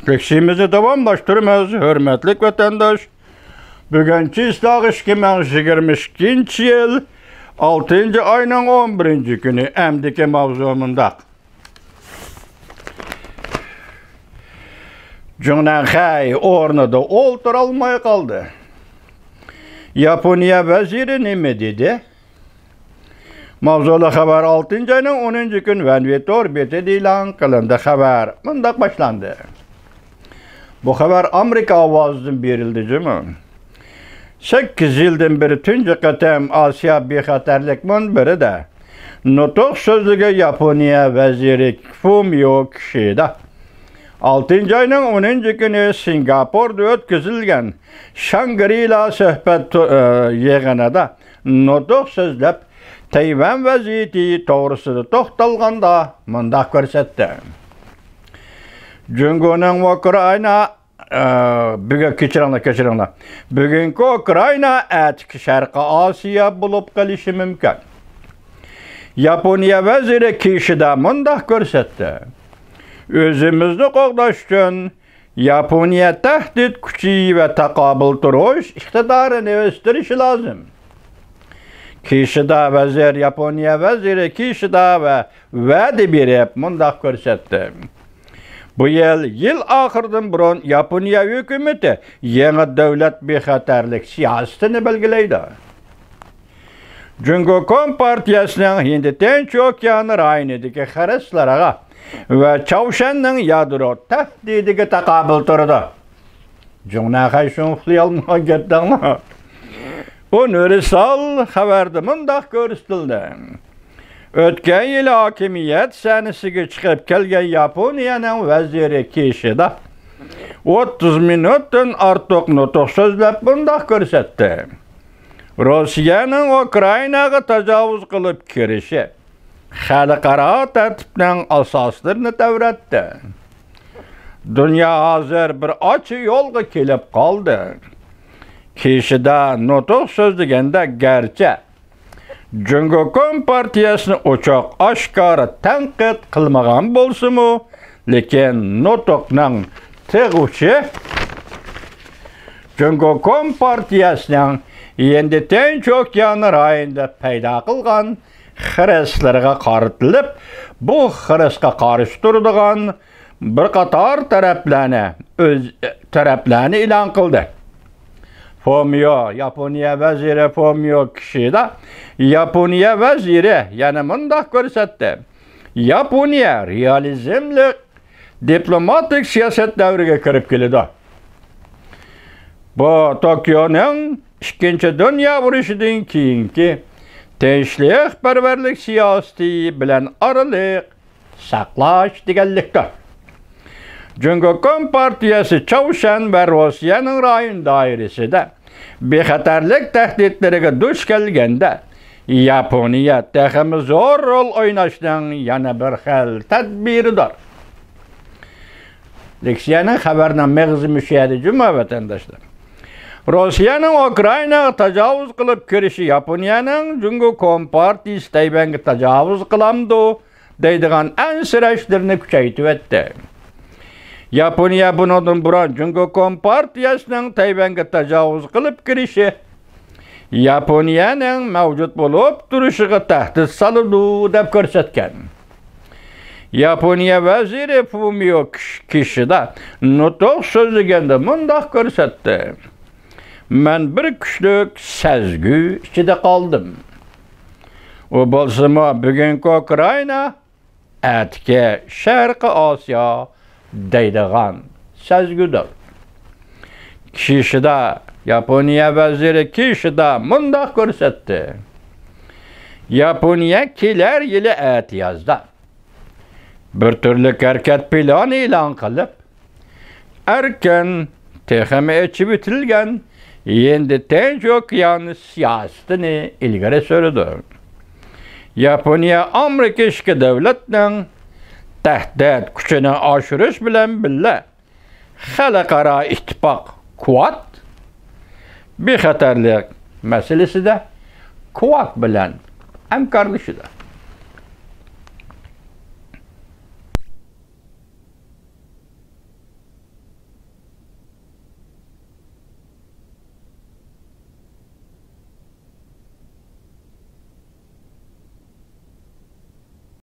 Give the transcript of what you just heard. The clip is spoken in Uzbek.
Leksimizni davamlaştırmaz, hürmetlik vatandaş. Bugünkü İslah 2022 yıl 6. ayının 11. günü emdiki mavzumunda. Cunanxay ornada olturalmay kaldı. Yaponiya veziri nime dedi? Mavzulu haber 6. ayının 10. gün Vanvet orbiti ilan kılındı haber. Bundak başlandı. Bu haber Amerika avazından verildi değil mi? 8 yıldan beri tünce katem Asya bexaterlik biri de nutuk sözlüge Yaponiya veziri Fumio Kishida 6. ayının 10. günü Singapur'da ötküzülgen Shangri-La söhbet yığınada nutuk sözlep Tayvan vaziyeti doğrusu toxtalganda mındaq görsetdi. Cungunun Ukrayna Bugünkü Ukrayna etki Şarkı Asya bulup kalışı mümkün. Yaponiya veziri Kishida mındaq görsetdi. Özümüzni qoqlash üçün Yaponiya tahdid kuchi ve taqabul turush iqtidarini o'stirishi lazım. Kishida vezir Yaponiya veziri Kishida ve va'da berib mındaq görsetdi. Bu yıl ahırdan burun Yaponiya hükümeti yeni devlet bexaterlik siyasetini belgileydi. Çünkü Kompartiyasının Hindi Tinch Okeanı rayonidagi xaraslarga ve Çavşanның yadro tahdidiga taqabul turdi. Cunaqay şunqli alma getdingmi? Bu Nürisal xabarda mındaq ko'rsatildi. Ötken yıl hakimiyet senesiga çıkıp kelgen Yaponiyanın veziri Kishida 30 minutdan artıq nutuk sözlep bundaq ko'rsatdi. Rossiyanın Ukraynaga tajovuz qilib kirishi xalqaro tartibning asoslarini tavratdi. Dünya hozir bir ochiq yo'lga kelib qoldi. Kishida nutuk so'zlaganda garchi Cungo Kompartiyasını uçaq aşkara tanqid qilmagan bolsumu, lekin nutukning teguvchi Cungo Kompartiyasının Hindi Tinch Okeanı rayonida paydo qilgan xiraslarga qaratilib, bu xirasga qarshi turadigan bir qator taraflarni e'lon qildi. Fumio, Yaponiya veziri Fumio Kishida, Yaponiya veziri yana mındaq ko'rsatdi. Yaponiya realizmli diplomatik siyaset davriga kirib keldi. Bu Tokyoning 2. Dünya urushidan keyingi tinchlikparvarlik siyosati bilan oraliq saqlash deganlikdir. Cungo Kompartiyasi Çavşan ve Rossiyanın rayon dairesida bexaterlik tahditlariga duch kelganda Yaponiya texmi zo'r rol o'ynashning yana bir xil tadbiridir. Leksiyanın xabardan mağzi müşahede cuma vatandaşlar. Rossiyanın Ukraynaga tajovuz qilib kirishi Yaponiyanın Cungo Kompartiyasi Tayvanga tajovuz qilamdi deydigan ansirashlarni kuchaytirib o'tdi. Yaponiya bundan burun Cungo Kompartiyasının Tayvanga tajovuz qilib kirishi Yaponiyanın mavjud bo'lib turishiga tahdid soladi deb ko'rsatgan. Yaponiya veziri Fumio Kishida nutuk so'zlaganda mundaq ko'rsatdi. Men bir kuchlik sezgi ichida qoldim. U bo'lsa bugungi Ukrayna atki Sharqi Osiyo deydigan sezgidir. Kishida, Yaponiya veziri Kishida mundaq ko'rsatdi. Yaponiya kelar yili yozda bir turli harakat plani e'lon qilib, erkin texmi ichib o'tilgan Hindi Tinch Okeani siyosetini ilgari surdi. Yaponiya Amerika ishki davlatning tahdid kuchini oshirish bilan birga xalqaro ittifoq Quad bexatarlik masalasida Quad bilan hamkorlashdi.